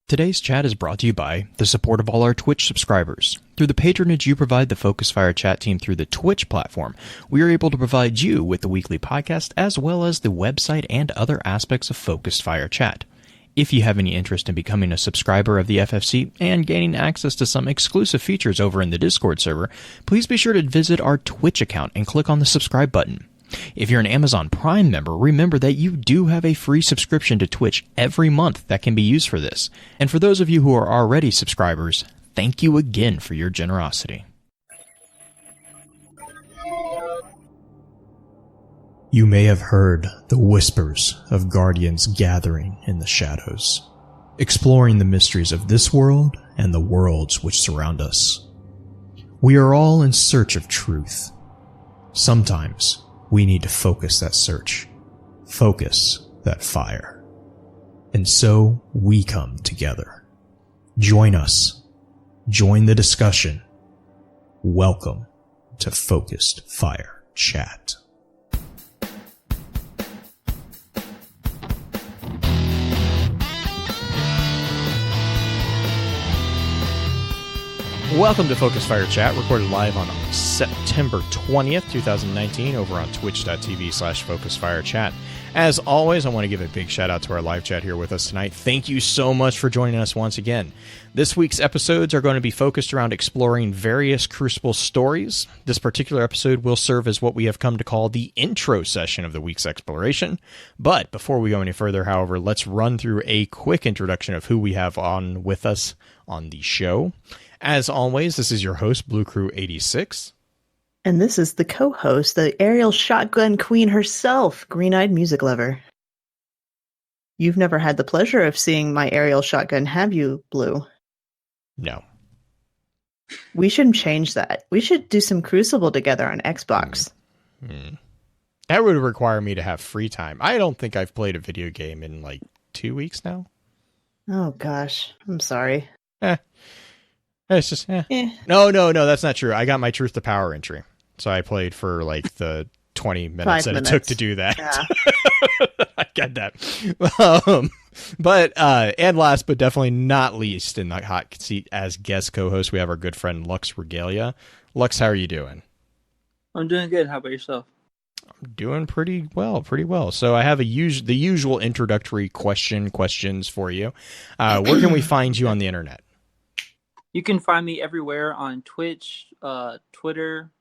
Today's chat is brought to you by the support of all our Twitch subscribers. Through the patronage you provide the Focus Fire chat team through the Twitch platform, we are able to provide you with the weekly podcast as well as the website and other aspects of Focused Fire chat. If you have any interest in becoming a subscriber of the FFC and gaining access to some exclusive features over in the Discord server, please be sure to visit our Twitch account and click on the subscribe button. If you're an Amazon Prime member, remember that you do have a free subscription to Twitch every month that can be used for this. And for those of you who are already subscribers, thank you again for your generosity. You may have heard the whispers of guardians gathering in the shadows, exploring the mysteries of this world and the worlds which surround us. We are all in search of truth. Sometimes we need to focus that search, focus that fire. And so we come together. Join us. Join the discussion. Welcome to Focused Fire Chat. Welcome to Focus Fire Chat, recorded live on September 20th, 2019, over on twitch.tv/FocusFireChat. As always, I want to give a big shout out to our live chat here with us tonight. Thank you so much for joining us once again. This week's episodes are going to be focused around exploring various Crucible stories. This particular episode will serve as what we have come to call the intro session of the week's exploration. But before we go any further, however, let's run through a quick introduction of who we have on with us on the show. As always, this is your host, Blue Crew 86. And this is the co-host, the aerial shotgun queen herself, Green-Eyed Music Lover. You've never had the pleasure of seeing my aerial shotgun, have you, Blue? No. We should change that. We should do some Crucible together on Xbox. That would require me to have free time. I don't think I've played a video game in like 2 weeks now. Oh, gosh. I'm sorry. It's just, No, that's not true. I got my Truth to Power entry. So I played for like the 20 minutes that it took to do that. Yeah. I get that. And last but definitely not least in the hot seat as guest co-host, we have our good friend LuxRegalia. Lux, how are you doing? I'm doing good. How about yourself? I'm doing pretty well. So I have the usual introductory questions for you. Where can we find you on the internet? You can find me everywhere on Twitch, Twitter,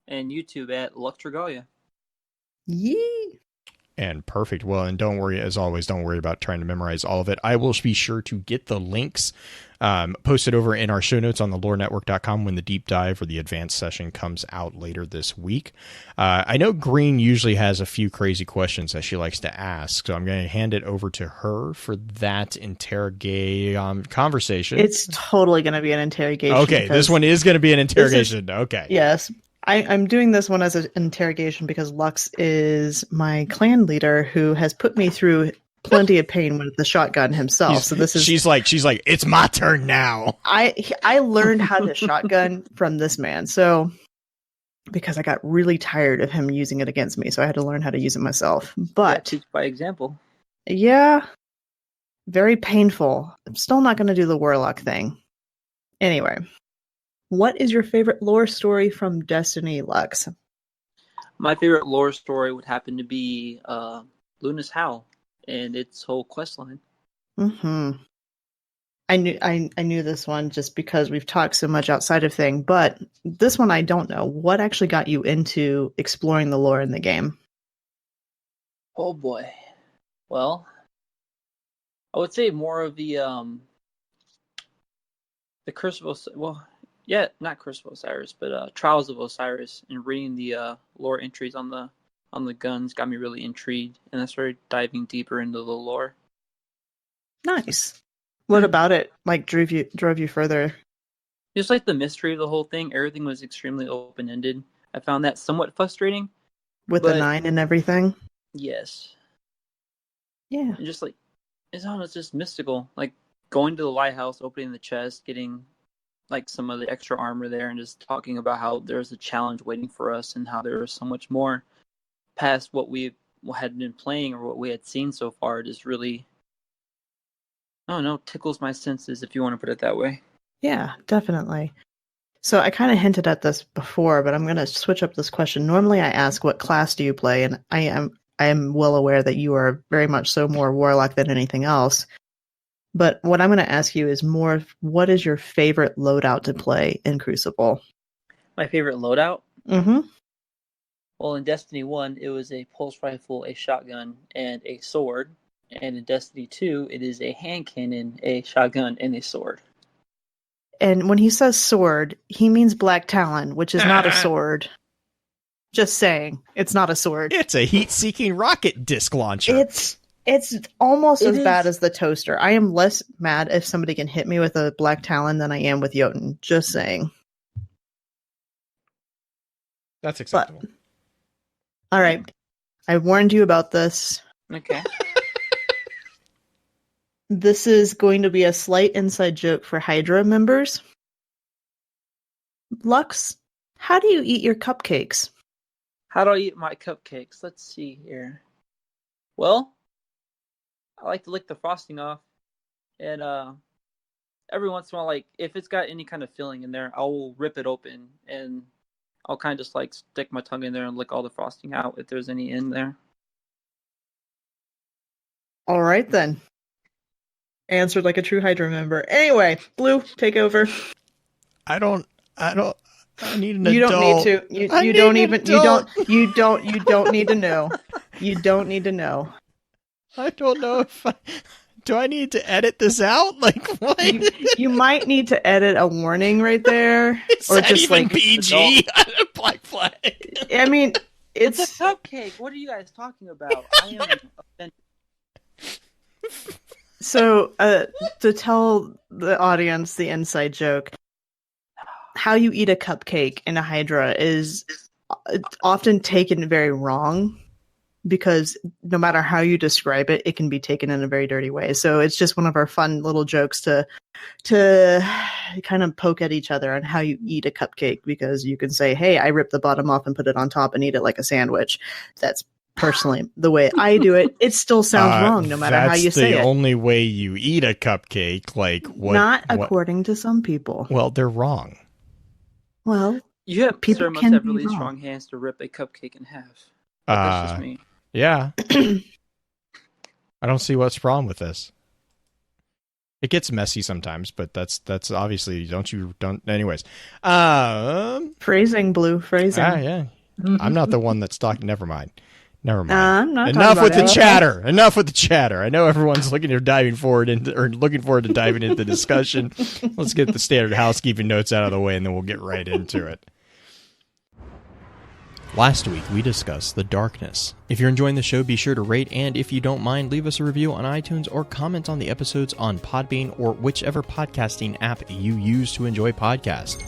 and YouTube at LuxRegalia. Yee! And perfect. Well, and don't worry, as always, don't worry about trying to memorize all of it. I will be sure to get the links posted over in our show notes on the lorenetwork.com when the deep dive or the advanced session comes out later this week. I know Green usually has a few crazy questions that she likes to ask, so I'm going to hand it over to her for that conversation. It's totally going to be an interrogation. Okay, this one is going to be an interrogation. Okay. Yes. I'm doing this one as an interrogation because Lux is my clan leader who has put me through plenty of pain with the shotgun himself. She's like, it's my turn now. I learned how to shotgun from this man. So because I got really tired of him using it against me, so I had to learn how to use it myself. But teach by example. Yeah, very painful. I'm still not going to do the warlock thing. Anyway. What is your favorite lore story from Destiny, Lux? My favorite lore story would happen to be Luna's Howl and its whole quest line. Mm-hmm. I knew this one just because we've talked so much outside of thing, but this one I don't know. What actually got you into exploring the lore in the game? Oh boy. Well, I would say more of the Crucible. Well. Yeah, not Crucible Osiris, but Trials of Osiris, and reading the lore entries on the guns got me really intrigued, and I started diving deeper into the lore. Nice. What about it drove you further? Just like the mystery of the whole thing, everything was extremely open-ended. I found that somewhat frustrating. With the 9 and everything? Yes. Yeah. And just it's just mystical. Like going to the lighthouse, opening the chest, getting like some of the extra armor there, and just talking about how there's a challenge waiting for us and how there was so much more past what we had been playing or what we had seen so far. Just really I don't know, tickles my senses, if you want to put it that way. Yeah, definitely. So I kind of hinted at this before, but I'm going to switch up this question. Normally I ask, what class do you play? And I am well aware that you are very much so more warlock than anything else. But what I'm going to ask you is more, what is your favorite loadout to play in Crucible? My favorite loadout? Mm-hmm. Well, in Destiny 1, it was a pulse rifle, a shotgun, and a sword. And in Destiny 2, it is a hand cannon, a shotgun, and a sword. And when he says sword, he means Black Talon, which is not a sword. Just saying, it's not a sword. It's a heat-seeking rocket disc launcher. It's almost It as is. bad as the toaster. I am less mad if somebody can hit me with a Black Talon than I am with Jotun. Just saying. That's acceptable. All right. I warned you about this. Okay. This is going to be a slight inside joke for Hydra members. Lux, how do you eat your cupcakes? How do I eat my cupcakes? Let's see here. Well, I like to lick the frosting off. And every once in a while, like, if it's got any kind of filling in there, I'll rip it open. And I'll kind of just, like, stick my tongue in there and lick all the frosting out if there's any in there. All right, then. Answered like a true Hydra member. Anyway, Blue, take over. I need an You adult. don't need to. You don't even. You don't need to know. You don't need to know. I don't know if do I need to edit this out? Like what? You might need to edit a warning right there, Is or that just even like PG? Black flag. I mean, It's it's a cupcake. What are you guys talking about? I am offended. so. To tell the audience the inside joke, how you eat a cupcake in a Hydra is often taken very wrong, because no matter how you describe it, it can be taken in a very dirty way. So it's just one of our fun little jokes to kind of poke at each other on how you eat a cupcake, because you can say, hey, I ripped the bottom off and put it on top and eat it like a sandwich. That's personally the way I do it. It still sounds wrong no matter how you say That's it. the only way you eat a cupcake. Like what? Not according to some people. Well, they're wrong. Well, You have People sir must can have be really wrong. strong hands to rip a cupcake in half. But that's just me. Yeah. I don't see what's wrong with this. It gets messy sometimes, but that's obviously don't anyways. phrasing, Blue, phrasing. Yeah. I'm not the one that's talking. Never mind. I'm not Enough talking with the about it. chatter. Enough with the chatter. I know everyone's looking forward to diving into the discussion. Let's get the standard housekeeping notes out of the way, and then we'll get right into it. Last week, we discussed The Darkness. If you're enjoying the show, be sure to rate, and if you don't mind, leave us a review on iTunes or comment on the episodes on Podbean or whichever podcasting app you use to enjoy podcasts.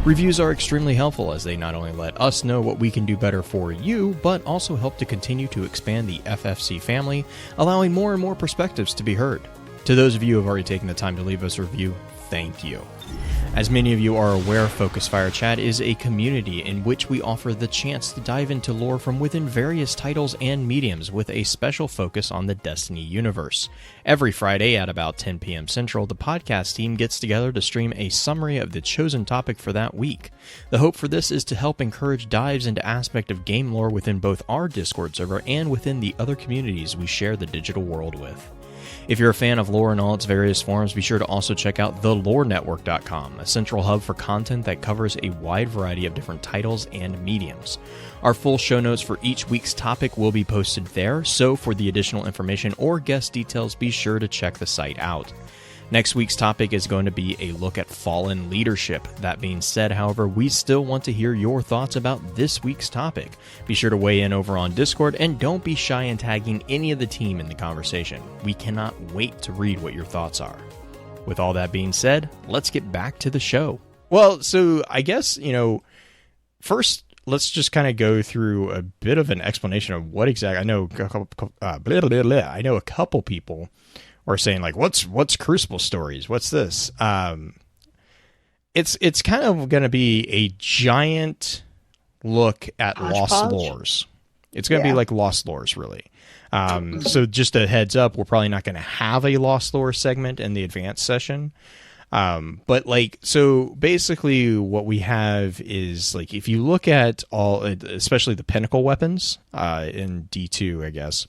Reviews are extremely helpful, as they not only let us know what we can do better for you, but also help to continue to expand the FFC family, allowing more and more perspectives to be heard. To those of you who have already taken the time to leave us a review, thank you. As many of you are aware, Focus Fire Chat is a community in which we offer the chance to dive into lore from within various titles and mediums, with a special focus on the Destiny universe. Every Friday at about 10 p.m. Central, the podcast team gets together to stream a summary of the chosen topic for that week. The hope for this is to help encourage dives into aspect of game lore within both our Discord server and within the other communities we share the digital world with. If you're a fan of lore in all its various forms, be sure to also check out thelorenetwork.com, a central hub for content that covers a wide variety of different titles and mediums. Our full show notes for each week's topic will be posted there, so for the additional information or guest details, be sure to check the site out. Next week's topic is going to be a look at fallen leadership. That being said, however, we still want to hear your thoughts about this week's topic. Be sure to weigh in over on Discord, and don't be shy in tagging any of the team in the conversation. We cannot wait to read what your thoughts are. With all that being said, let's get back to the show. Well, so I guess, first let's just kind of go through a bit of an explanation of what exactly. I know a couple people or saying like, what's Crucible Stories? What's this? It's kind of going to be a giant look at Lost Hodgepodge? Lores. It's going to be like Lost Lores, really. So just a heads up, we're probably not going to have a Lost Lore segment in the advanced session. But like, so basically what we have is like, if you look at all, especially the pinnacle weapons, in D2, I guess,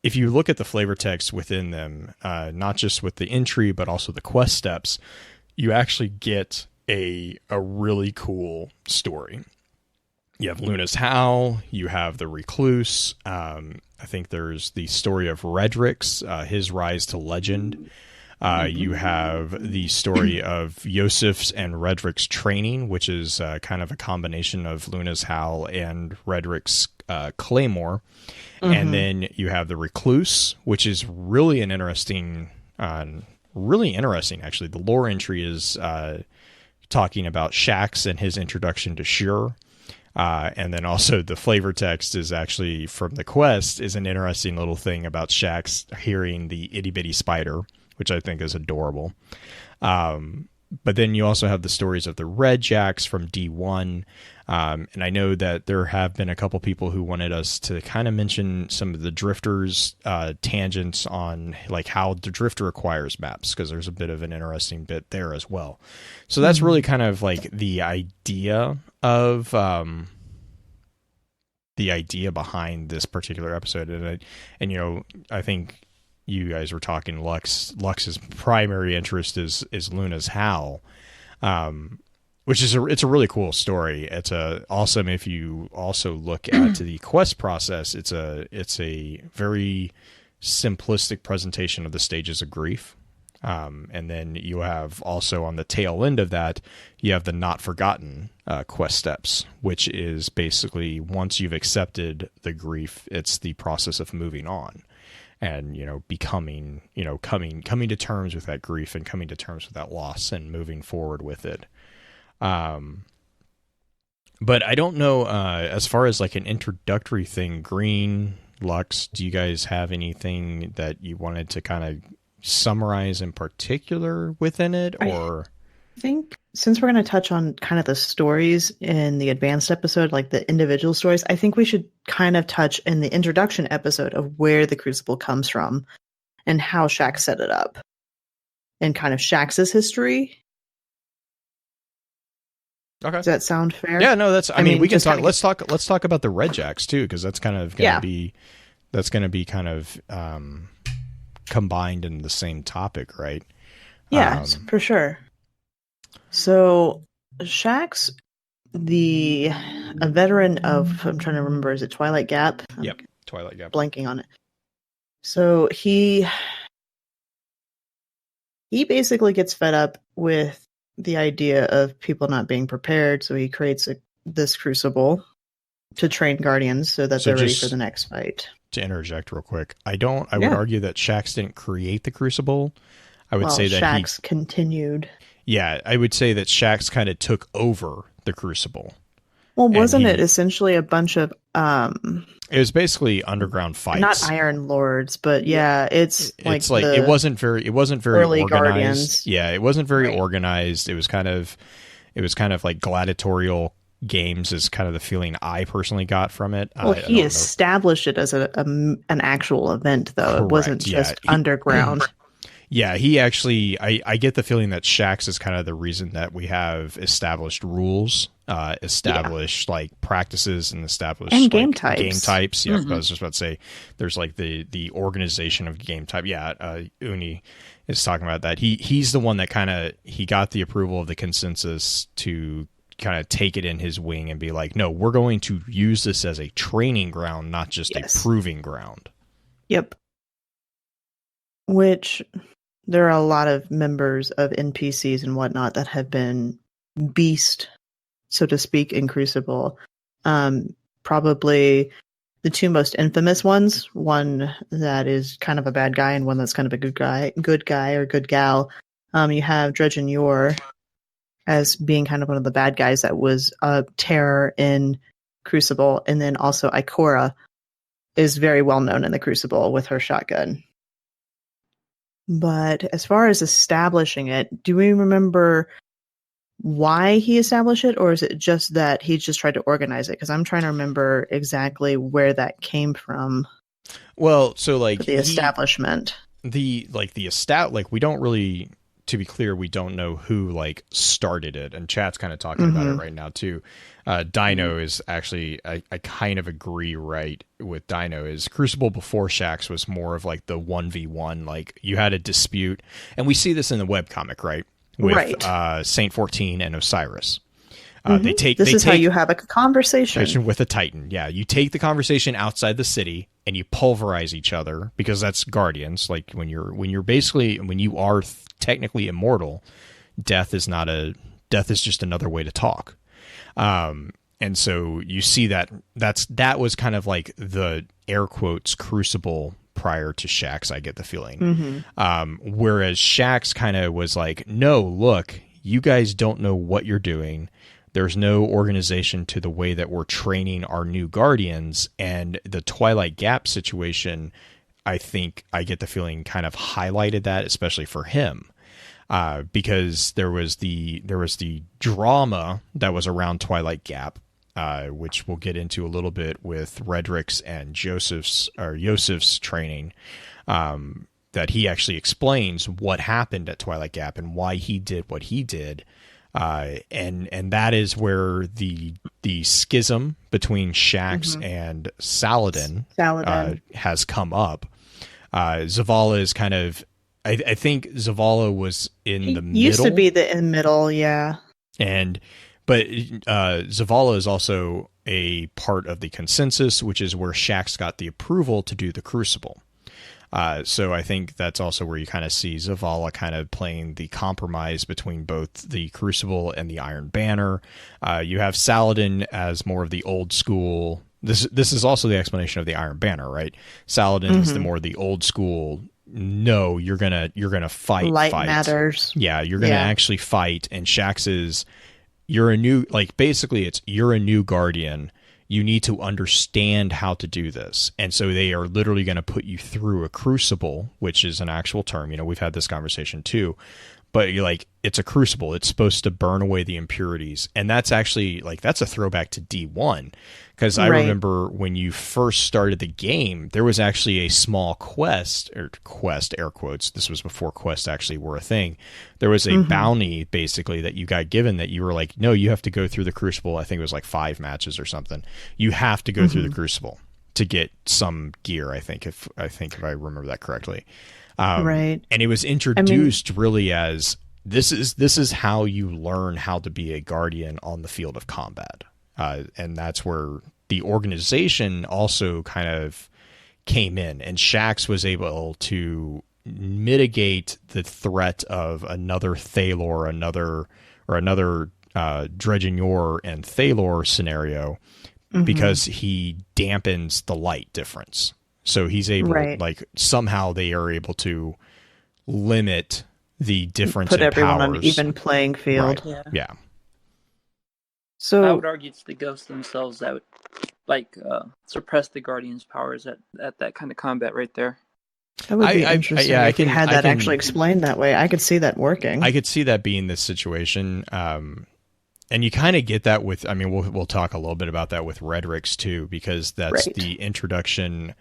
if you look at the flavor text within them, not just with the entry, but also the quest steps, you actually get a really cool story. You have Luna's Howl, you have the Recluse. I think there's the story of Redrix, his rise to legend. You have the story of Yosef's and Redrix's training, which is kind of a combination of Luna's Howl and Redrix's Claymore. And then you have the Recluse, which is really an interesting, actually. The lore entry is talking about Shax and his introduction to Shure. And then also the flavor text is actually from the quest is an interesting little thing about Shax hearing the itty bitty spider, which I think is adorable. But then you also have the stories of the Red Jacks from D1. And I know that there have been a couple people who wanted us to kind of mention some of the Drifters tangents on like how the Drifter acquires maps, because there's a bit of an interesting bit there as well. So that's really kind of like the idea of the idea behind this particular episode. And you know, I think you guys were talking Lux's primary interest is Luna's Howl, which is it's a really cool story. It's awesome. If you also look at the quest process, it's a very simplistic presentation of the stages of grief. And then you have also on the tail end of that, you have the Not Forgotten quest steps, which is basically once you've accepted the grief, it's the process of moving on. And, you know, becoming, you know, coming to terms with that grief and coming to terms with that loss and moving forward with it. But I don't know, as far as like an introductory thing, Green, Lux, do you guys have anything that you wanted to kind of summarize in particular within it? Or I think since we're going to touch on kind of the stories in the advanced episode, like the individual stories, I think we should kind of touch in the introduction episode of where the Crucible comes from and how Shax set it up and kind of Shax's history. Okay. Does that sound fair? Yeah, no, that's, I mean, we can talk, let's let's talk about the Red Jacks too, because that's kind of going to be, that's going to be kind of, combined in the same topic, right? Yeah, for sure. So Shax, a veteran of, I'm trying to remember, is it Twilight Gap? Yep, Twilight Gap. Blanking on it. So he basically gets fed up with the idea of people not being prepared, so he creates this Crucible to train Guardians so that they're ready for the next fight. To interject real quick, I would argue that Shax didn't create the Crucible. I would say that Shax continued. Yeah, I would say that Shax kind of took over the Crucible. Well, wasn't it essentially a bunch of it was basically underground fights. Not Iron Lords, but yeah, it's like it wasn't very early organized. Guardians. Yeah, it wasn't very organized. It was kind of like gladiatorial games is kind of the feeling I personally got from it. Well, he established it as an actual event, though. Correct, it wasn't just underground. Yeah, he actually, I get the feeling that Shax is kind of the reason that we have established rules, like practices and established and game like, types. Game types. Yeah, I was just about to say there's like the organization of game type. Yeah, Uni is talking about that. He's the one that he got the approval of the consensus to kind of take it in his wing and be like, no, we're going to use this as a training ground, not just a proving ground. Yep. Which there are a lot of members of NPCs and whatnot that have been beast, so to speak, in Crucible. Probably the two most infamous ones, one that is kind of a bad guy and one that's kind of a good guy or good gal. You have Dredge and Yor as being kind of one of the bad guys that was a terror in Crucible. And then also Ikora is very well known in the Crucible with her shotgun. But as far as establishing it, do we remember why he established it, or is it just that he just tried to organize it? Because I'm trying to remember exactly where that came from. Well, so like For the establishment, we don't really, to be clear, we don't know who like started it, and chat's kind of talking about it right now too. Dino is actually, I kind of agree right with Dino, is Crucible before Shaxx was more of like the 1v1, like you had a dispute, and we see this in the webcomic, right? With Saint 14 and Osiris. This is how you have a conversation with a Titan. Yeah, you take the conversation outside the city and you pulverize each other, because that's Guardians. Like when you are technically immortal, death is just another way to talk. And so you see that was kind of like the air quotes Crucible prior to Shaxx, I get the feeling. Whereas Shaxx kind of was like, no, look, you guys don't know what you're doing. There's no organization to the way that we're training our new Guardians. And the Twilight Gap situation, I think I get the feeling kind of highlighted that, especially for him. Because there was the drama that was around Twilight Gap, which we'll get into a little bit with Redrick's and Yosef's training, that he actually explains what happened at Twilight Gap and why he did what he did. And that is where the schism between Shaxx and Saladin has come up. Zavala is kind of, I think Zavala was in the middle. Used to be in the middle, yeah. But Zavala is also a part of the consensus, which is where Shaxx got the approval to do the Crucible. So I think that's also where you kind of see Zavala kind of playing the compromise between both the Crucible and the Iron Banner. You have Saladin as more of the old school. This is also the explanation of the Iron Banner, right? Saladin is the more the old school. No, you're gonna fight. Light matters. Yeah, you're gonna actually fight. And Shaxx is, you're a new Guardian. You need to understand how to do this. And so they are literally going to put you through a crucible, which is an actual term. You know, we've had this conversation too. But you're like, it's a crucible. It's supposed to burn away the impurities. And that's actually, like, that's a throwback to D1. Because I remember when you first started the game, there was actually a small quest, air quotes. This was before quests actually were a thing. There was a bounty, basically, that you got given that you were like, no, you have to go through the crucible. I think it was like 5 matches or something. You have to go through the crucible to get some gear, I think, if I remember that correctly. And it was introduced really as, this is how you learn how to be a Guardian on the field of combat. And that's where the organization also kind of came in, and Shaxx was able to mitigate the threat of another Thalor, another Dredgenyor and Thalor scenario, because he dampens the light difference. So he's able, like, somehow they are able to limit the difference in powers. Put everyone on an even playing field. Right. Yeah. So I would argue it's the ghosts themselves that would, like, suppress the Guardians' powers at that kind of combat right there. That would be interesting if you had that actually explained that way. I could see that working. I could see that being the situation. And you kind of get that with, I mean, we'll talk a little bit about that with Redrick's too, because that's the introduction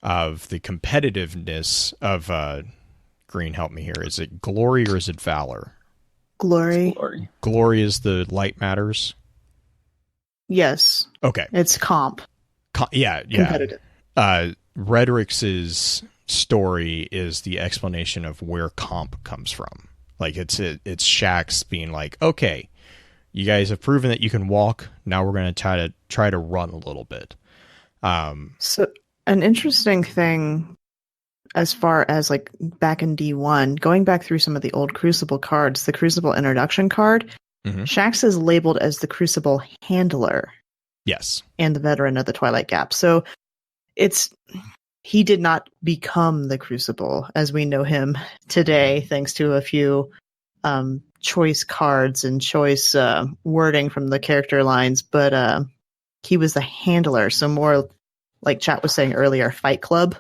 of the competitiveness of Green. Help me here. Is it glory or is it valor? Glory. Glory is the light matters. Yes. Okay. It's comp. Yeah. Competitive. Redrick's story is the explanation of where comp comes from. Like it's Shaxx being like, okay, you guys have proven that you can walk. Now we're going to try to run a little bit. So an interesting thing, as far as like back in D1, going back through some of the old Crucible cards, the Crucible introduction card, Shaxx is labeled as the Crucible handler. Yes. And the veteran of the Twilight Gap. So he did not become the Crucible as we know him today, thanks to a few choice cards and choice wording from the character lines, but he was the handler, so more like chat was saying earlier, Fight Club.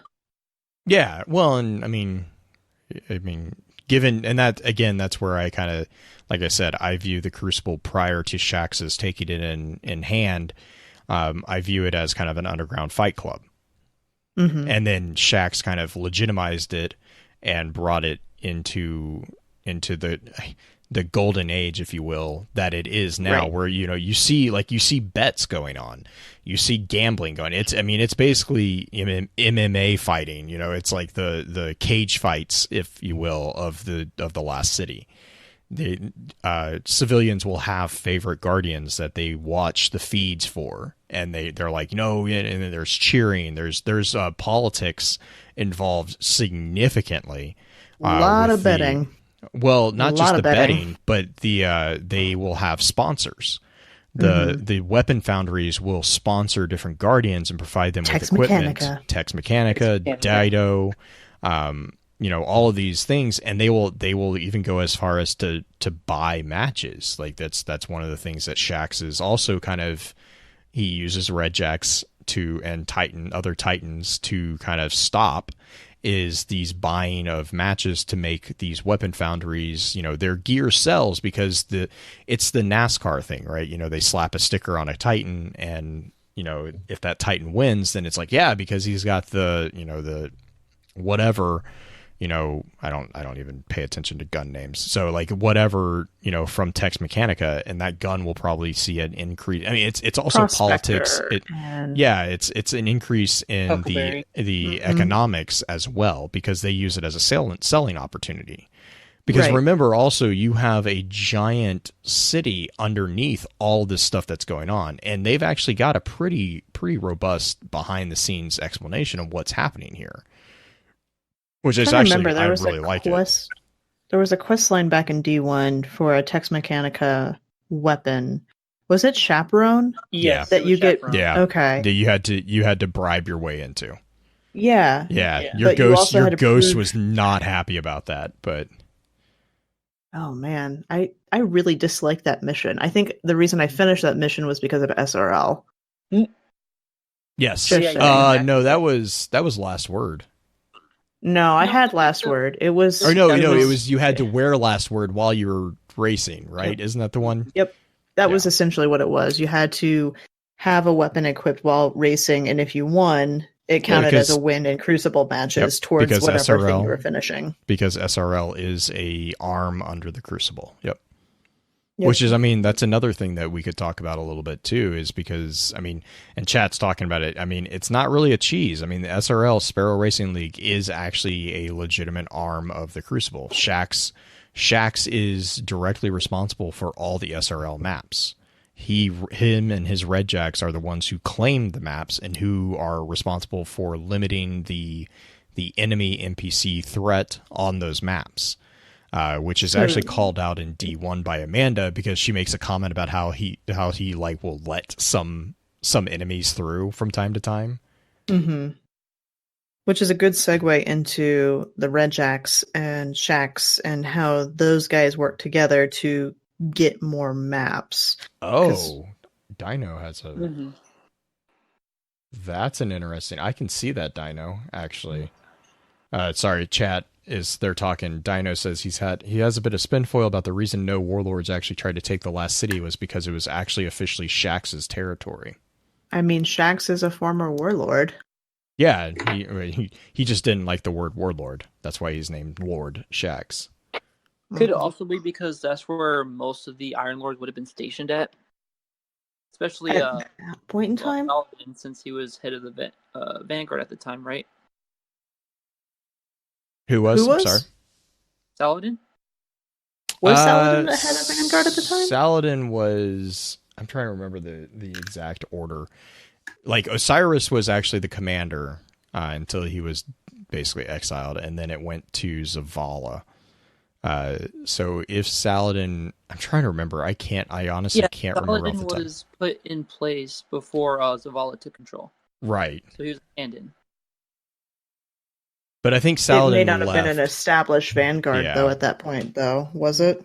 Yeah, well, and I mean, I mean, given, and that, again, that's where I kind of, like I said, I view the Crucible prior to Shax's taking it in hand. I view it as kind of an underground fight club. Mm-hmm. And then Shax kind of legitimized it and brought it into the golden age, if you will, that it is now, Right. where, you know, you see bets going on, you see gambling going. It's basically MMA fighting, you know, it's like the cage fights, if you will, of the last city. The civilians will have favorite guardians that they watch the feeds for, and they're like, no, and then there's cheering, there's politics involved significantly. A lot of with betting. Well, not just the betting. betting, but they will have sponsors. The weapon foundries will sponsor different guardians and provide them with equipment. Tex Mechanica, Dido, you know, all of these things, and they will even go as far as to buy matches. Like that's one of the things that Shax is also kind of, he uses Redjacks and other Titans to kind of stop, is these buying of matches to make these weapon foundries, you know, their gear sells because it's the NASCAR thing, right? You know, they slap a sticker on a Titan, and, you know, if that Titan wins, then it's like, yeah, because he's got the, you know, the whatever, you know, I don't even pay attention to gun names. So like whatever, you know, from Tex Mechanica, and that gun will probably see an increase. I mean, it's also politics. It's an increase in the economics as well, because they use it as a selling opportunity. Because remember, also, you have a giant city underneath all this stuff that's going on, and they've actually got a pretty robust behind the scenes explanation of what's happening here. Which is actually, I really like it. There was a quest line back in D1 for a Tex Mechanica weapon. Was it Chaperone? Yes, that you get. Yeah. Okay. That you had to bribe your way into. Yeah. Your ghost was not happy about that, but. Oh man, I really disliked that mission. I think the reason I finished that mission was because of SRL. Yes. No, that was Last Word. No, I had Last Word. It was. Or no, it was you had to wear Last Word while you were racing, right? Yep. Isn't that the one? Yep. That was essentially what it was. You had to have a weapon equipped while racing, and if you won, it counted as a win in Crucible matches towards whatever thing you were finishing. Because SRL is a arm under the Crucible. Yep. Which is, I mean, that's another thing that we could talk about a little bit too, is because, I mean, and chat's talking about it, I mean, it's not really a cheese. I mean, the SRL, Sparrow Racing League, is actually a legitimate arm of the Crucible. Shax is directly responsible for all the SRL maps. Him and his Redjacks are the ones who claim the maps and who are responsible for limiting the enemy NPC threat on those maps. Which is actually called out in D1 by Amanda, because she makes a comment about how he like will let some enemies through from time to time. Mm-hmm. Which is a good segue into the Redjacks and Shax and how those guys work together to get more maps. Oh, Dino has a. Mm-hmm. That's an interesting. I can see that Dino actually. Sorry, chat. They're talking. Dino says he has a bit of spin foil about the reason no warlords actually tried to take the last city was because it was actually officially Shax's territory. I mean, Shax is a former warlord. Yeah, he just didn't like the word warlord. That's why he's named Lord Shax. Could it also be because that's where most of the Iron Lords would have been stationed at, especially at that point in time, since he was head of the Vanguard at the time, right? Who was? I'm sorry. Saladin? Was Saladin the head of Vanguard at the time? Saladin was... I'm trying to remember the exact order. Like, Osiris was actually the commander until he was basically exiled, and then it went to Zavala. So if Saladin... I'm trying to remember. I honestly can't remember off the top. Saladin was put in place before Zavala took control. Right. So he was abandoned. But I think Saladin It may not have been an established Vanguard, though, at that point, though. Was it?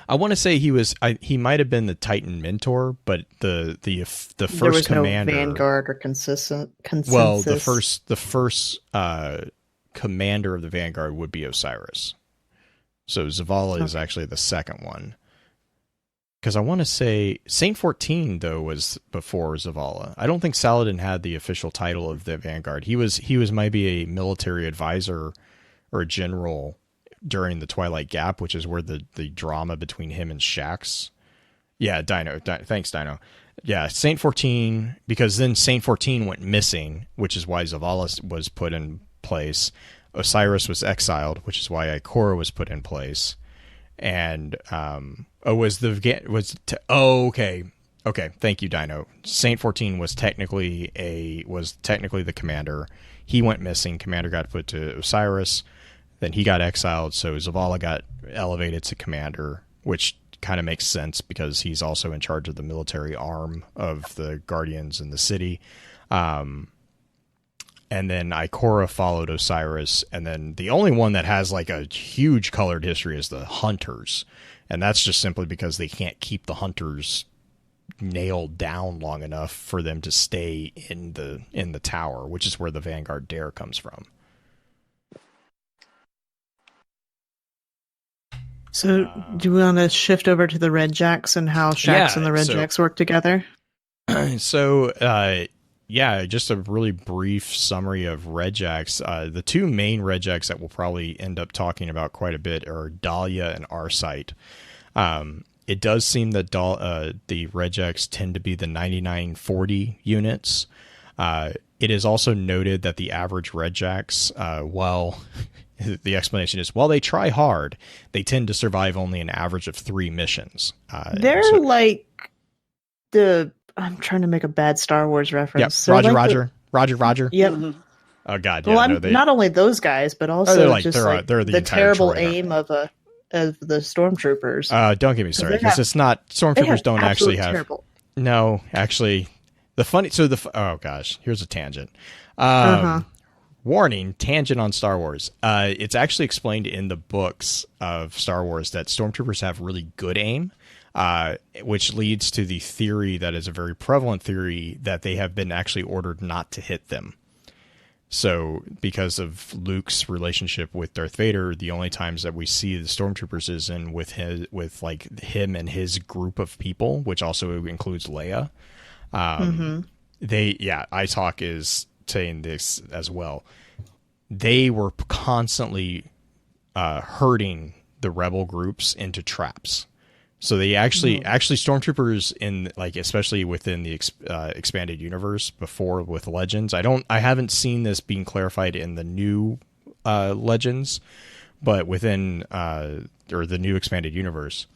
I want to say he might have been the Titan mentor, but the first there was commander... no Vanguard or consensus. Well, the first commander of the Vanguard would be Osiris. So Zavala is actually the second one. Because I want to say Saint 14 though was before Zavala. I don't think Saladin had the official title of the Vanguard. He was maybe a military advisor or a general during the Twilight Gap, which is where the drama between him and Shaxx. Yeah, Dino. Thanks, Dino. Yeah, Saint 14, because then Saint 14 went missing, which is why Zavala was put in place. Osiris was exiled, which is why Ikora was put in place. And okay. Thank you, Dino. Saint 14 was technically the commander. He went missing. Commander got put to Osiris. Then he got exiled, so Zavala got elevated to commander, which kind of makes sense because he's also in charge of the military arm of the Guardians in the city. And then Ikora followed Osiris, and then the only one that has like a huge colored history is the Hunters, and that's just simply because they can't keep the Hunters nailed down long enough for them to stay in the tower, which is where the Vanguard Dare comes from. So, do we want to shift over to the Red Jacks and how Shaxx and the Red Jacks work together? So, just a really brief summary of Red Jacks. The two main Red Jacks that we'll probably end up talking about quite a bit are Dahlia and Arcite. It does seem that the Red Jacks tend to be the 9940 units. It is also noted that the average Red Jacks, the explanation is, while they try hard, they tend to survive only an average of 3 missions. They're like I'm trying to make a bad Star Wars reference. Yep. Roger. Yep. Oh God. Yeah, well, not only those guys, but also they're the terrible aim of the stormtroopers. Don't get me started, because it's not stormtroopers don't actually have. Terrible. No, actually, oh gosh, here's a tangent. Warning, tangent on Star Wars. It's actually explained in the books of Star Wars that stormtroopers have really good aim, which leads to the theory that is a very prevalent theory that they have been actually ordered not to hit them. So because of Luke's relationship with Darth Vader, the only times that we see the stormtroopers is in with him and his group of people, which also includes Leia. iTalk is saying this as well. They were constantly herding the rebel groups into traps. So they actually stormtroopers in especially within the expanded universe before with Legends. I haven't seen this being clarified in the new Legends, but within or the new expanded universe.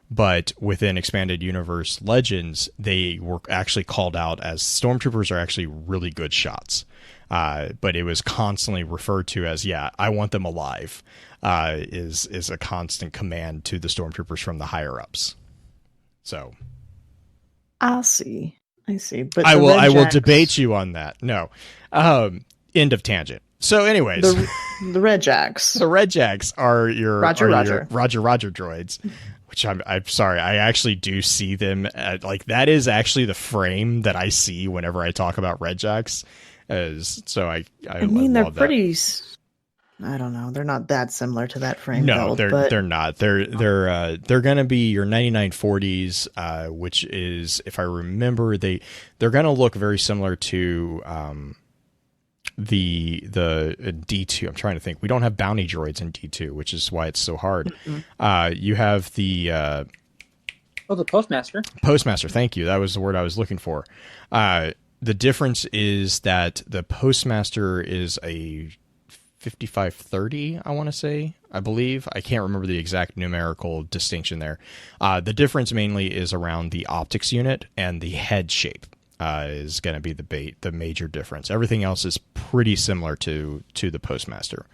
But within expanded universe Legends, they were actually called out as stormtroopers are actually really good shots. But it was constantly referred to as, I want them alive, is a constant command to the stormtroopers from the higher ups. So I see. But I will debate you on that. No. End of tangent. So anyways, the Red Jacks. The Red Jacks are your Roger droids. Which I'm sorry, I actually do see them that is actually the frame that I see whenever I talk about Red Jacks. I mean, they're pretty. I don't know. They're not that similar to that frame. No, they're not. They're going to be your 9940s, which is, if I remember, they're going to look very similar to the D2. I'm trying to think. We don't have bounty droids in D2, which is why it's so hard. You have the the Postmaster. Postmaster, thank you. That was the word I was looking for. The difference is that the Postmaster is a 5530, I want to say, I believe. I can't remember the exact numerical distinction there. The difference mainly is around the optics unit and the head shape. Is going to be the major difference. Everything else is pretty similar to the Postmaster.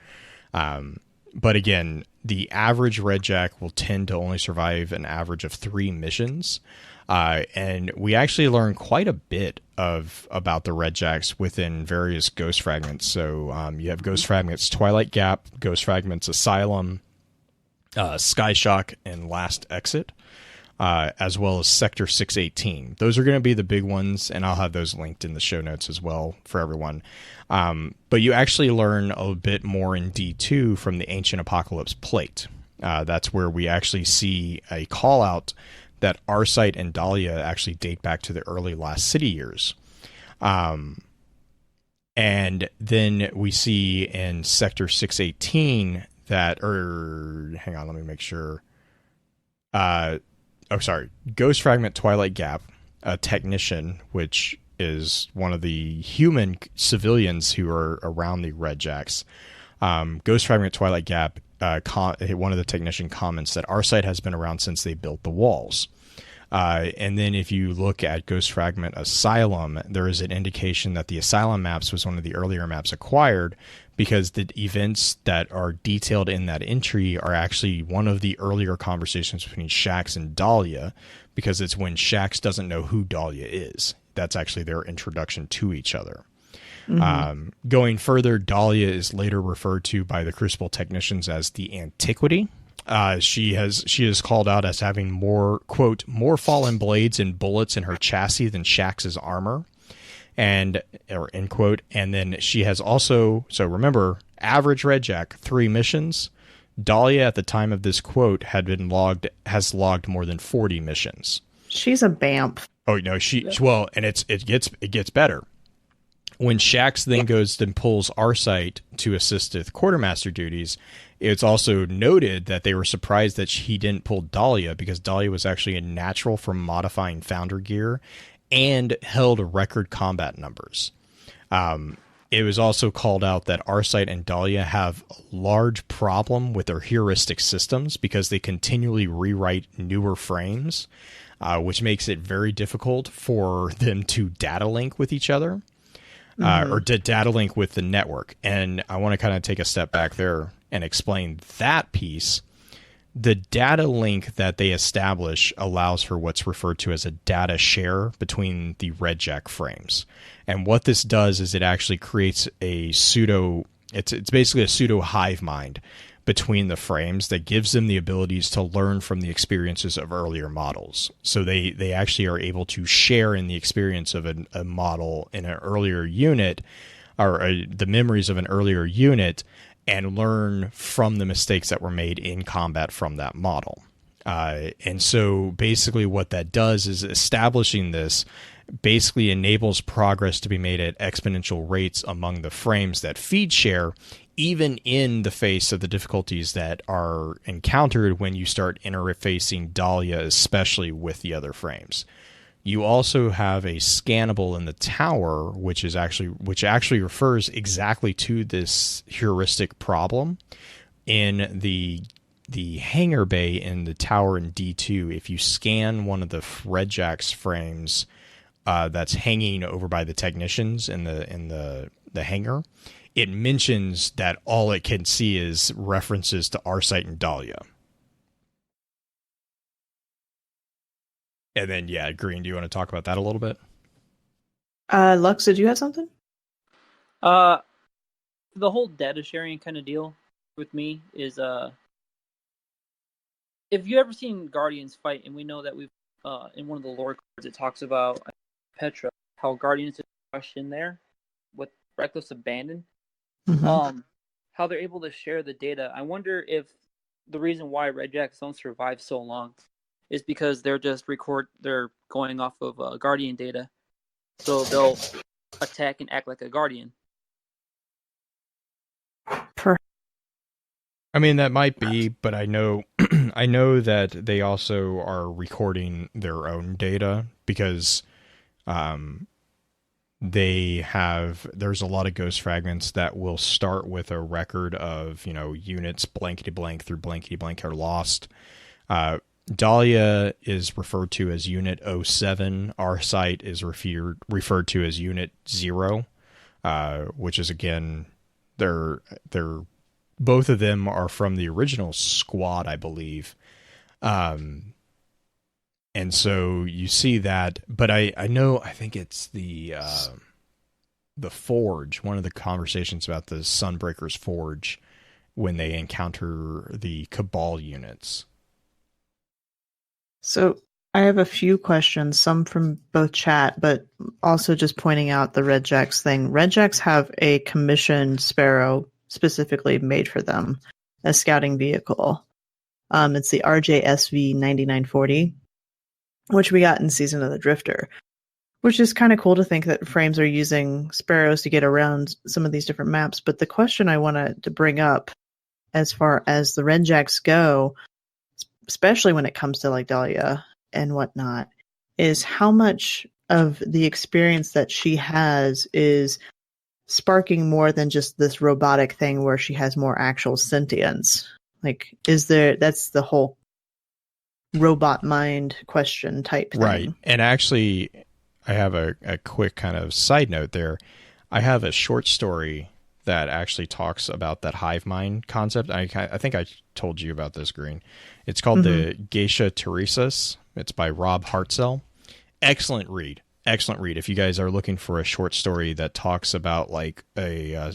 But again, the average Red Jack will tend to only survive an average of 3 missions. And we actually learn quite a bit about the Red Jacks within various Ghost Fragments. So you have Ghost Fragments Twilight Gap, Ghost Fragments Asylum, Skyshock, and Last Exit. as well as Sector 618. Those are going to be the big ones, and I'll have those linked in the show notes as well for everyone. But you actually learn a bit more in D2 from the Ancient Apocalypse plate. That's where we actually see a call out that Arcite and Dahlia actually date back to the early Last City years. And then we see in Sector 618 that, hang on, let me make sure. Ghost Fragment Twilight Gap, a technician, which is one of the human civilians who are around the Red Jacks. Ghost Fragment Twilight Gap, one of the technician comments that Arcite has been around since they built the walls. And then if you look at Ghost Fragment Asylum, there is an indication that the Asylum maps was one of the earlier maps acquired, because the events that are detailed in that entry are actually one of the earlier conversations between Shax and Dahlia, because it's when Shax doesn't know who Dahlia is. That's actually their introduction to each other. Mm-hmm. Going further, Dahlia is later referred to by the Crucible technicians as the Antiquity. She is called out as having more, quote, more fallen blades and bullets in her chassis than Shax's armor, end quote. And then she has also, so remember, average Red Jack, 3 missions. Dahlia at the time of this quote has logged more than 40 missions. She's a BAMP. Oh no, well, and it gets better. When Shax then goes and pulls Arcite to assist with quartermaster duties, it's also noted that they were surprised that he didn't pull Dahlia, because Dahlia was actually a natural for modifying founder gear and held record combat numbers. It was also called out that Arcite and Dahlia have a large problem with their heuristic systems, because they continually rewrite newer frames, which makes it very difficult for them to data link with each other. Or to data link with the network. And I want to kind of take a step back there and explain that piece. The data link that they establish allows for what's referred to as a data share between the Red Jack frames. And what this does is it actually creates it's basically a pseudo hive mind between the frames that gives them the abilities to learn from the experiences of earlier models. So they actually are able to share in the experience of a model in an earlier unit, or the memories of an earlier unit, and learn from the mistakes that were made in combat from that model. And so basically what that does is establishing this basically enables progress to be made at exponential rates among the frames that feed share, even in the face of the difficulties that are encountered when you start interfacing Dahlia, especially with the other frames. You also have a scannable in the tower, which actually refers exactly to this heuristic problem. In the hangar bay in the tower in D2, if you scan one of the Red Jack's frames that's hanging over by the technicians in the hangar, it mentions that all it can see is references to Arcite and Dahlia. And then, yeah, Green, do you want to talk about that a little bit? Lux, did you have something? The whole data sharing kind of deal with me is, if you ever seen Guardians fight, and we know that we've, in one of the lore cards, it talks about Petra, how Guardians is rushed in there with reckless abandon. Mm-hmm. How they're able to share the data. I wonder if the reason why Red Jacks don't survive so long is because they're going off of Guardian data, so they'll attack and act like a Guardian. I mean, that might be, but I know that they also are recording their own data, because there's a lot of ghost fragments that will start with a record of, units blankety blank through blankety blank are lost. Dahlia is referred to as Unit 07. Arcite is referred to as Unit 0, which is, again, they're both of them are from the original squad, I believe. And so you see that, but I think it's the Forge, one of the conversations about the Sunbreaker's Forge, when they encounter the Cabal units. So I have a few questions, some from both chat, but also just pointing out the Red Jacks thing. Red Jacks have a commissioned Sparrow specifically made for them, a scouting vehicle. It's the RJSV 9940, which we got in Season of the Drifter, which is kind of cool to think that frames are using Sparrows to get around some of these different maps. But the question I wanted to bring up as far as the Red Jacks go, especially when it comes to like Dahlia and whatnot, is how much of the experience that she has is sparking more than just this robotic thing where she has more actual sentience. Like, that's the whole robot mind question type thing. Right. And actually, I have a quick kind of side note there. I have a short story that actually talks about that hive mind concept. I think I told you about this, Green. It's called The Geisha Teresa's. It's by Rob Hartzell. Excellent read. Excellent read. If you guys are looking for a short story that talks about like a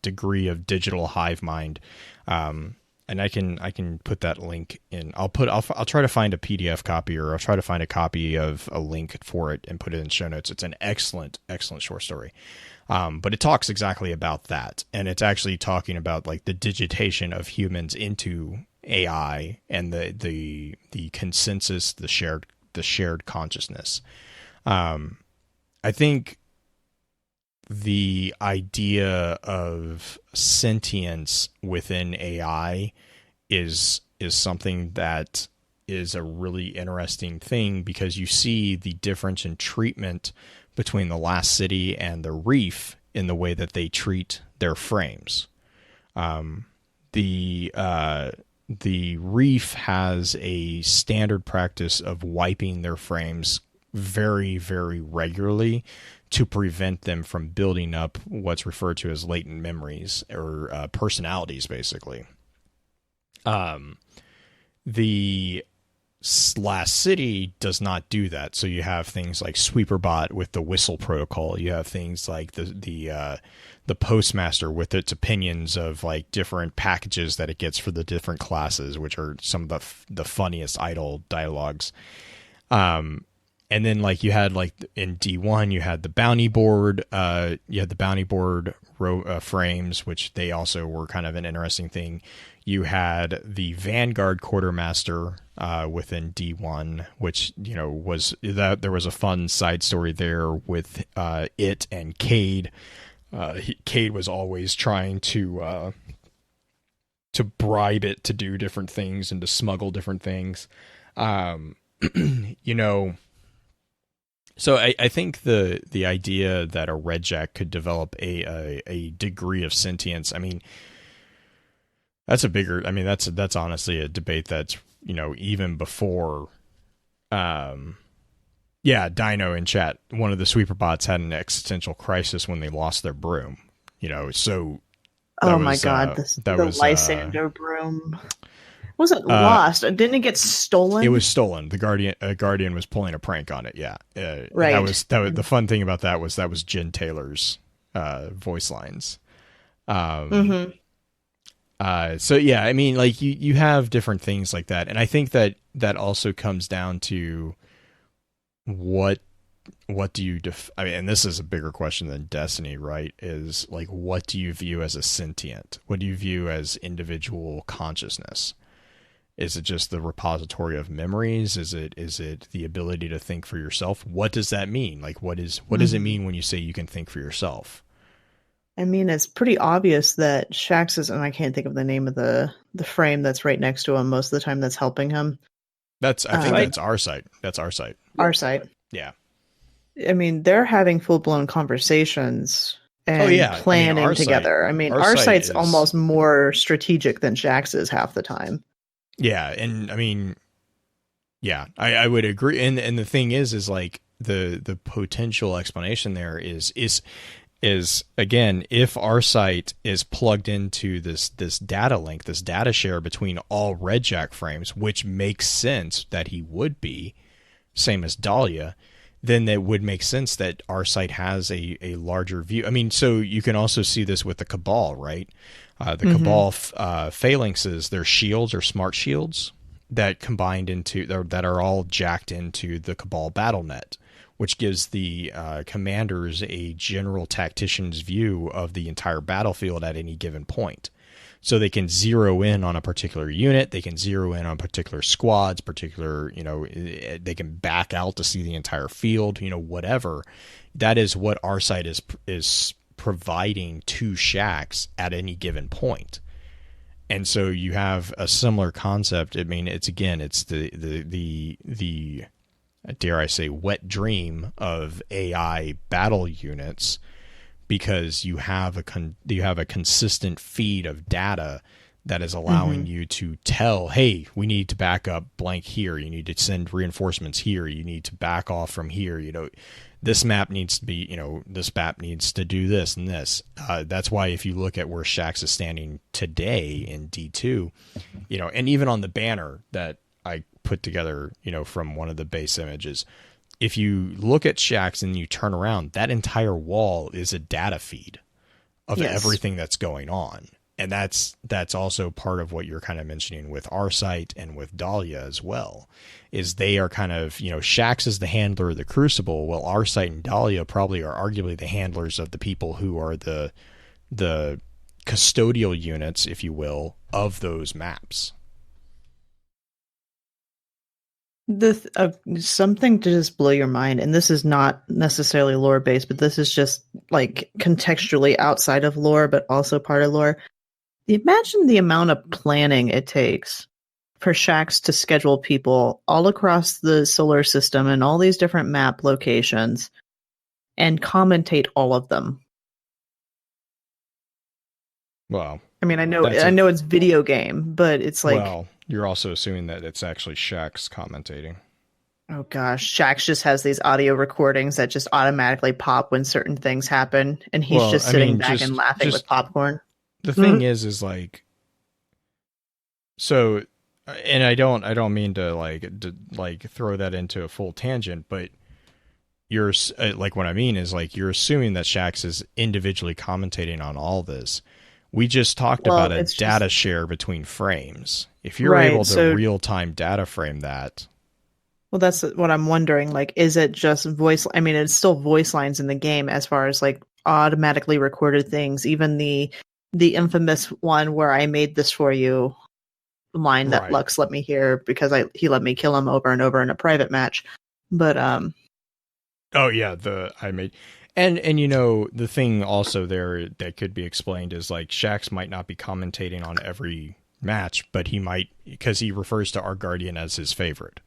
degree of digital hive mind, and I can put that link in. I'll try to find a PDF copy, or I'll try to find a copy of a link for it and put it in show notes. It's an excellent short story. But it talks exactly about that. And it's actually talking about like the digitation of humans into AI and the consensus, the shared consciousness. I think the idea of sentience within AI is something that is a really interesting thing, because you see the difference in treatment between the Last City and the Reef in the way that they treat their frames. The Reef has a standard practice of wiping their frames very, very regularly to prevent them from building up what's referred to as latent memories, or personalities, basically. The Last City does not do that. So you have things like Sweeperbot with the whistle protocol. You have things like the Postmaster with its opinions of like different packages that it gets for the different classes, which are some of the funniest idle dialogues. And then like you had like in D1, you had the bounty board. Frames, which they also were kind of an interesting thing. You had the Vanguard Quartermaster within D1, which, you know, was that there was a fun side story there with it and Cade. Cade was always trying to bribe it to do different things and to smuggle different things. You know, so I think the idea that a Red Jack could develop a degree of sentience, I mean, that's honestly a debate that's, you know, even before, Dino in chat, one of the sweeper bots had an existential crisis when they lost their broom, you know, so. Oh my God, the Lysander broom. Wasn't lost. Didn't it get stolen? It was stolen. The Guardian was pulling a prank on it. Yeah. Right. That was the fun thing about that was Jen Taylor's voice lines. So yeah, I mean, like you have different things like that. And I think that also comes down to what do you I mean, and this is a bigger question than Destiny, right? Is like, what do you view as a sentient? What do you view as individual consciousness? Is it just the repository of memories? Is it the ability to think for yourself? What does that mean? Like, what does it mean when you say you can think for yourself? I mean, it's pretty obvious that Shax is, and I can't think of the name of the frame that's right next to him most of the time that's helping him. I think that's our site. That's our site. Our site. Yeah. I mean, they're having full-blown conversations and planning together. I mean, our site's almost more strategic than Shax's half the time. Yeah, and I mean, yeah, I would agree. And the thing is like the potential explanation there is again, if our site is plugged into this data link, this data share between all Red Jack frames, which makes sense that he would be, same as Dahlia, then it would make sense that our site has a larger view. I mean, so you can also see this with the Cabal, right? The Cabal phalanxes, their shields are smart shields. that combined into that are all jacked into the Cabal BattleNet, which gives the commanders a general tactician's view of the entire battlefield at any given point. So they can zero in on a particular unit, they can zero in on particular squads, they can back out to see the entire field, whatever. That is what our site is providing to Shaxx at any given point. And so you have a similar concept. I mean, it's the dare I say wet dream of AI battle units, because you have a consistent feed of data that is allowing you to tell, hey, we need to back up blank here. You need to send reinforcements here. You need to back off from here. This map needs to be, this map needs to do this and this. That's why if you look at where Shaxx is standing today in D2, and even on the banner that I put together, from one of the base images, if you look at Shaxx and you turn around, that entire wall is a data feed of everything that's going on. And that's also part of what you're kind of mentioning with our site and with Dahlia as well, is they are kind of, Shaxx is the handler of the Crucible. Well, our site and Dahlia probably are arguably the handlers of the people who are the custodial units, if you will, of those maps. Something to just blow your mind, and this is not necessarily lore based, but this is just like contextually outside of lore, but also part of lore. Imagine the amount of planning it takes for Shaxx to schedule people all across the solar system and all these different map locations and commentate all of them. Well, I mean, I know it's video game, but it's like, well, you're also assuming that it's actually Shaxx commentating. Oh gosh, Shaxx just has these audio recordings that just automatically pop when certain things happen, and he's just sitting back and laughing with popcorn. The thing is like, so, and I don't mean to throw that into a full tangent, but you're like, what I mean is like, you're assuming that Shaxx is individually commentating on all this. We just talked about a data share between frames. If you're able to real-time data frame that. Well, that's what I'm wondering. Like, is it just voice? I mean, it's still voice lines in the game as far as like automatically recorded things. Even the infamous one where I made this for you line that Lux let me hear because he let me kill him over and over in a private match. But oh yeah, And the thing also there that could be explained is like Shaxx might not be commentating on every match, but he might, because he refers to our Guardian as his favorite.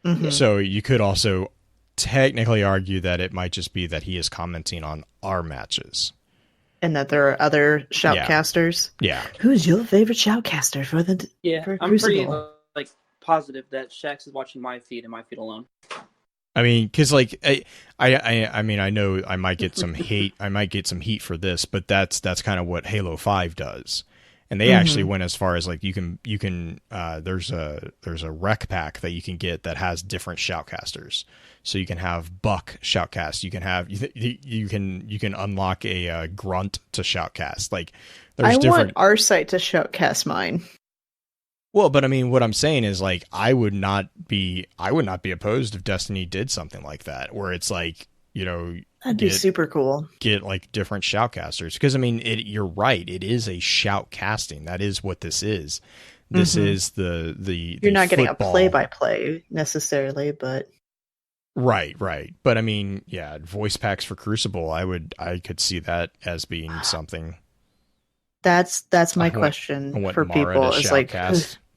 Mm-hmm. So you could also technically argue that it might just be that he is commenting on our matches. And that there are other shoutcasters. Yeah. Who's your favorite shoutcaster for the I'm pretty positive that Shaxx is watching my feed and my feed alone. I mean, because like I mean, I know I might get some hate. I might get some heat for this, but that's kind of what Halo 5 does. And they actually went as far as like you can there's a rec pack that you can get that has different shoutcasters. So you can have Buck shoutcast. You can have you can unlock a grunt to shoutcast. Like there's different. I want our site to shoutcast mine. Well, but I mean, what I'm saying is like I would not be opposed if Destiny did something like that, where it's like, that'd be super cool. Get like different shoutcasters, because I mean, you're right. It is a shoutcasting. That is what this is. This is the You're not getting football. A play-by-play necessarily, but right. But I mean, yeah, voice packs for Crucible. I could see that as being something. That's my question for people. Is like,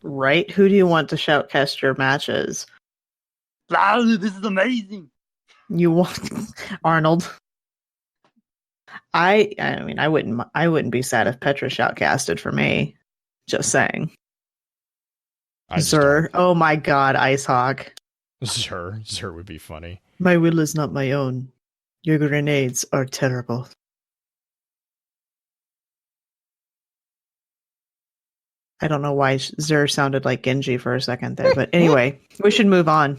right? Who do you want to shoutcast your matches? This is amazing. You want Arnold? I mean, I wouldn't be sad if Petra shoutcasted for me. Just saying. Xur, oh my God, Icehawk. Xur would be funny. My will is not my own. Your grenades are terrible. I don't know why Xur sounded like Genji for a second there, but anyway, we should move on.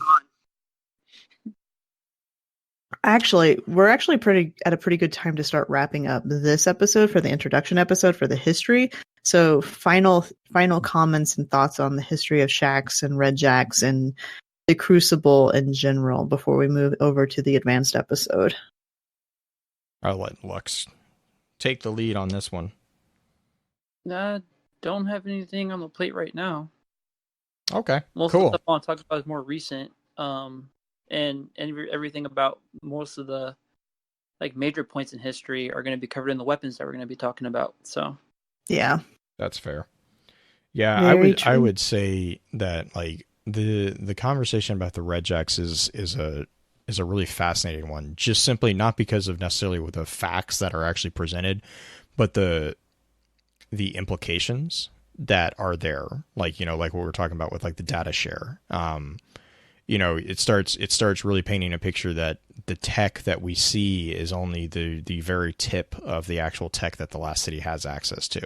Actually, we're at a pretty good time to start wrapping up this episode for the introduction episode for the history. So final comments and thoughts on the history of Shaxx and Red Jacks and the Crucible in general before we move over to the advanced episode. I'll let Lux take the lead on this one. Don't have anything on the plate right now. Okay, most cool. of the stuff I want to talk about is more recent, and everything about most of the like major points in history are going to be covered in the weapons that we're going to be talking about. So yeah, that's fair. Yeah, Very I true. would say that like the conversation about the Red Jacks is a really fascinating one. Just simply not because of necessarily with the facts that are actually presented, but the implications that are there. Like, you know, like what we're talking about with like the data share. You know, it starts really painting a picture that the tech that we see is only the very tip of the actual tech that the last city has access to.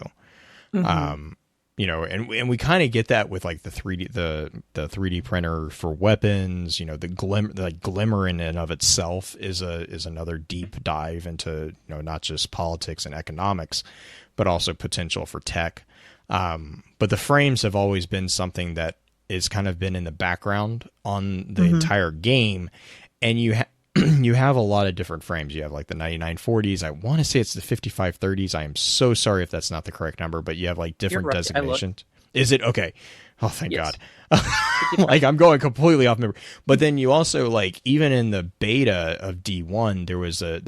Mm-hmm. You know, and we kind of get that with like the 3D the 3D printer for weapons. You know, the glimmer in and of itself is another deep dive into, you know, not just politics and economics, but also potential for tech. But the frames have always been something that is kind of been in the background on the entire game, and you you have a lot of different frames. You have like the 9940s. I want to say it's the 5530s. I am so sorry if that's not the correct number, but you have like different designations. Is it okay? Oh, thank God. Like I'm going completely off memory. But then you also like even in the beta of D1, there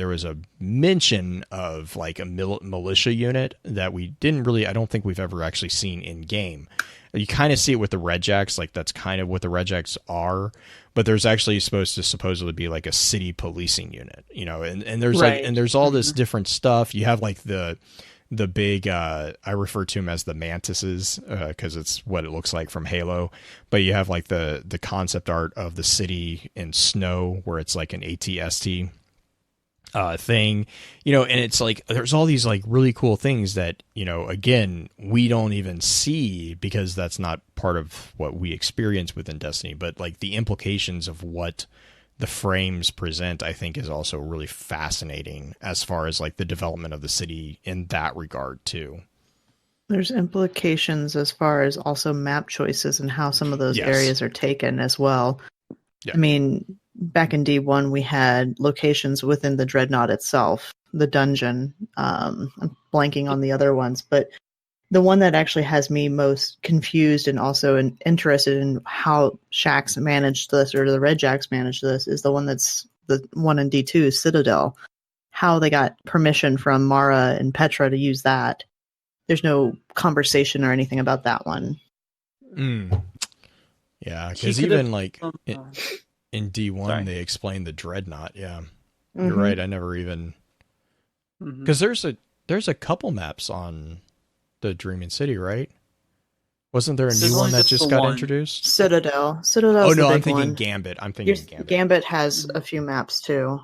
was a mention of like a militia unit that we didn't really. I don't think we've ever actually seen in game. You kind of see it with the Red Jacks, like that's kind of what the Red Jacks are. But there's actually supposed to supposedly be like a city policing unit, you know, and there's Right. like and there's all this different stuff. You have like the big I refer to them as the mantises because it's what it looks like from Halo, but you have like the concept art of the city in snow where it's like an ATST thing, you know, and it's like there's all these like really cool things that, you know, again, we don't even see because that's not part of what we experience within Destiny, but like the implications of what the frames present, I think, is also really fascinating as far as like the development of the city in that regard too. There's implications as far as also map choices and how some of those areas are taken as well. Yeah. I mean, back in D1, we had locations within the Dreadnought itself, the dungeon. I'm blanking on the other ones, but the one that actually has me most confused and also interested in how Shaxx managed this, or the Red Jacks managed this, is the one that's the one in D2, Citadel. How they got permission from Mara and Petra to use that. There's no conversation or anything about that one. Yeah, because even like in D1, they explained the Dreadnought. Yeah, you're right. I never even because there's a couple maps on the Dreaming City, right? Wasn't there a new one that just got introduced? Citadel. Oh no, I'm thinking one. Gambit. Gambit has a few maps too.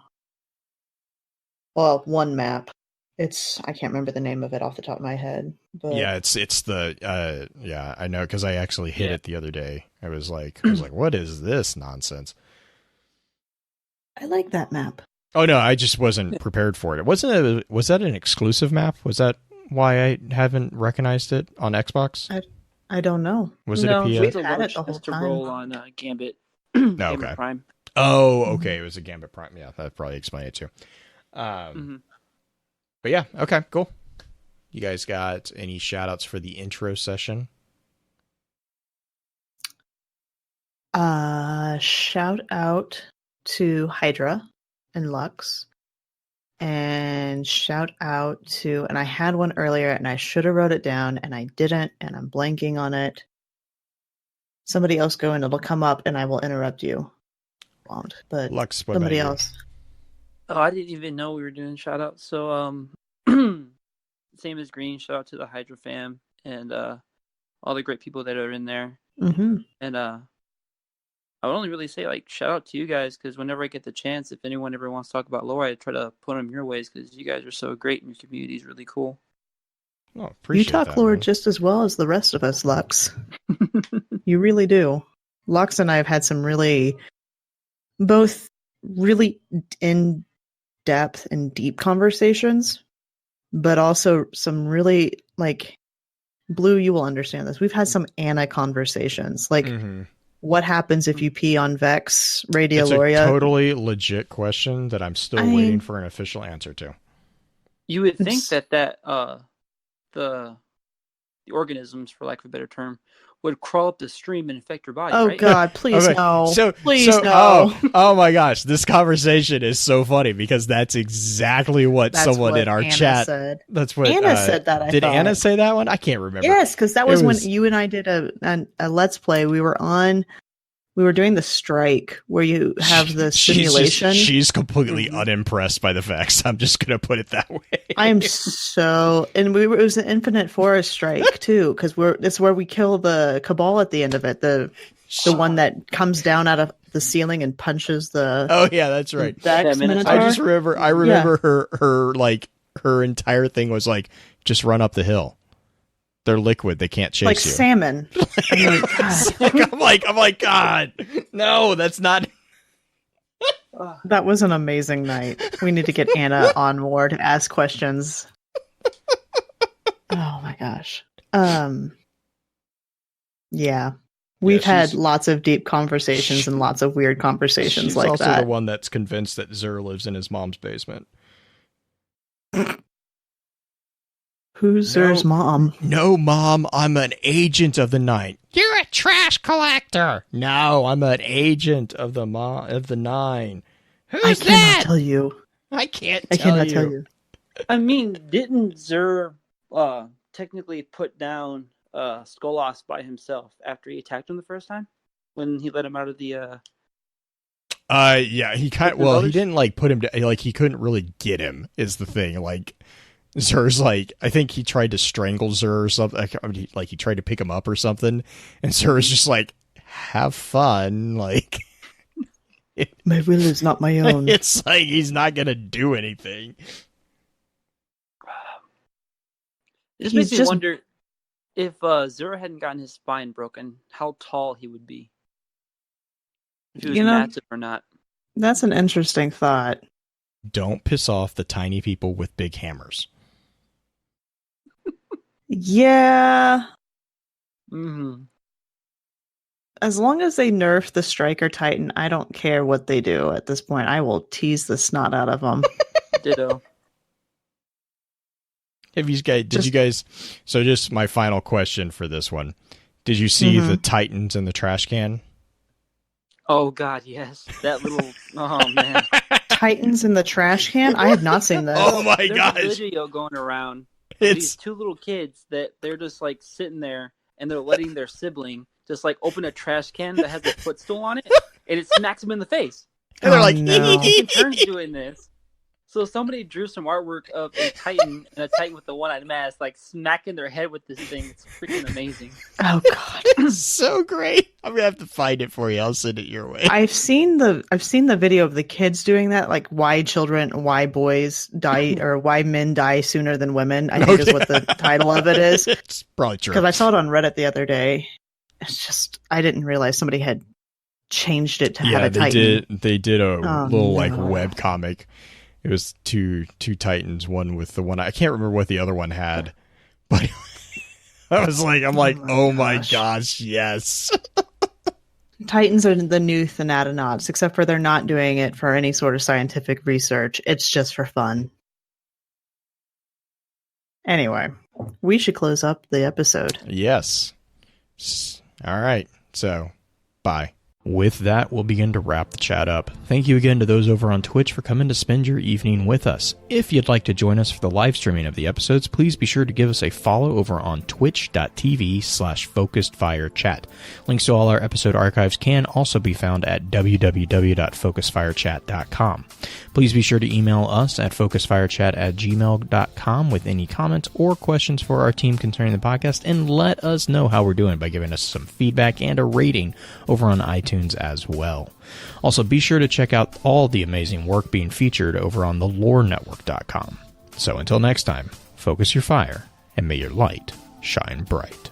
Well, one map. I can't remember the name of it off the top of my head. But yeah, it's the yeah, I know because I actually hit it the other day. I was like, what is this nonsense? I like that map. Oh no, I just wasn't prepared for it. Was that an exclusive map? Was that why I haven't recognized it on Xbox? I don't know. Was it a PS? We've had it the whole time. Roll on Gambit. Gambit Prime. Oh, okay. It was a Gambit Prime. Yeah, that probably explained it too. But yeah, okay, cool. You guys got any shout outs for the intro session? Shout out to Hydra and Lux. And shout out to, and I had one earlier and I should have wrote it down and I didn't, and I'm blanking on it. Somebody else go and it'll come up and I will interrupt you. But Lux, somebody else. Oh, I didn't even know we were doing shout outs. So same as Green, shout out to the Hydra fam and all the great people that are in there. And I would only really say like shout out to you guys because whenever I get the chance, if anyone ever wants to talk about lore, I try to put them your ways because you guys are so great and your community is really cool. Oh, appreciate you talk that, lore man. just as well as the rest of us, Lux. You really do. Lux and I have had some both really in-depth and deep conversations, but also some really like Blue, you will understand this. We've had some Anna conversations. Like, what happens if you pee on Vex, Radioloria? It's a totally legit question that I'm still waiting for an official answer to. You would think that the organisms, for lack of a better term, would crawl up the stream and infect your body. Oh, right? God, please Okay, no. Please so, no. Oh my gosh, this conversation is so funny because that's exactly what someone in our Anna chat said. That's what Anna said that. Did Anna say that one? I can't remember. Yes, because that was when you and I did a Let's Play. We were doing the strike where you have the simulation. She's completely unimpressed by the facts. I'm just gonna put it that way. I'm so, and it was an Infinite Forest strike too, because it's where we kill the Cabal at the end of it. The one that comes down out of the ceiling and punches the. Oh yeah, that's right. Vex Minotaur. I just remember. I remember her entire thing was like, just run up the hill. They're liquid. They can't chase like you. Salmon. I'm like, God, no, that's not. That was an amazing night. We need to get Anna on board to ask questions. Oh my gosh. Yeah. We've had lots of deep conversations and lots of weird conversations she's like also that. the one that's convinced that Zur lives in his mom's basement. Who's Zur's mom? No, Mom, I'm an agent of the night. You're a trash collector. No, I'm an agent of the nine. Who's I cannot tell you. I can't I cannot tell you. I mean, didn't Zur technically put down Skolas by himself after he attacked him the first time? When he let him out of the yeah, he he didn't like put him to, like, he couldn't really get him is the thing. Like, Zur's like, I think he tried to strangle Zur or something. Like he tried to pick him up or something, and Zur's just like, have fun. Like, my will is not my own. It's like he's not gonna do anything. It just makes me wonder if Zur hadn't gotten his spine broken, how tall he would be. If he was massive or not. That's an interesting thought. Don't piss off the tiny people with big hammers. Yeah. Mm-hmm. As long as they nerf the Striker Titan, I don't care what they do at this point. I will tease the snot out of them. Ditto. Did you guys? So just my final question for this one. Did you see the Titans in the trash can? Oh God, yes. That little, oh man. Titans in the trash can? I have not seen that. Oh my gosh. There's a video going around. These two little kids that they're just like sitting there and they're letting their sibling just like open a trash can that has a footstool on it and it smacks them in the face. And they're like, no. Taking turns doing this. So somebody drew some artwork of a Titan and a Titan with the one-eyed mask, like smacking their head with this thing. It's freaking amazing. Oh God, it's so great! I'm gonna have to find it for you. I'll send it your way. I've seen the video of the kids doing that, like why boys die or why men die sooner than women. I think is what the title of it is. It's probably true because I saw it on Reddit the other day. It's just I didn't realize somebody had changed it to have a Titan. They did a like web comic. It was two Titans, one with the one I can't remember what the other one had, but I'm like, oh my gosh, yes. Titans are the new Thanatonauts, except for they're not doing it for any sort of scientific research. It's just for fun. Anyway, we should close up the episode. Yes. All right. So, bye. With that, we'll begin to wrap the chat up. Thank you again to those over on Twitch for coming to spend your evening with us. If you'd like to join us for the live streaming of the episodes, please be sure to give us a follow over on twitch.tv/focusedfirechat. Links to all our episode archives can also be found at www.focusedfirechat.com. Please be sure to email us at focusedfirechat@gmail.com with any comments or questions for our team concerning the podcast, and let us know how we're doing by giving us some feedback and a rating over on iTunes as well. Also, be sure to check out all the amazing work being featured over on thelorenetwork.com. So until next time, focus your fire and may your light shine bright.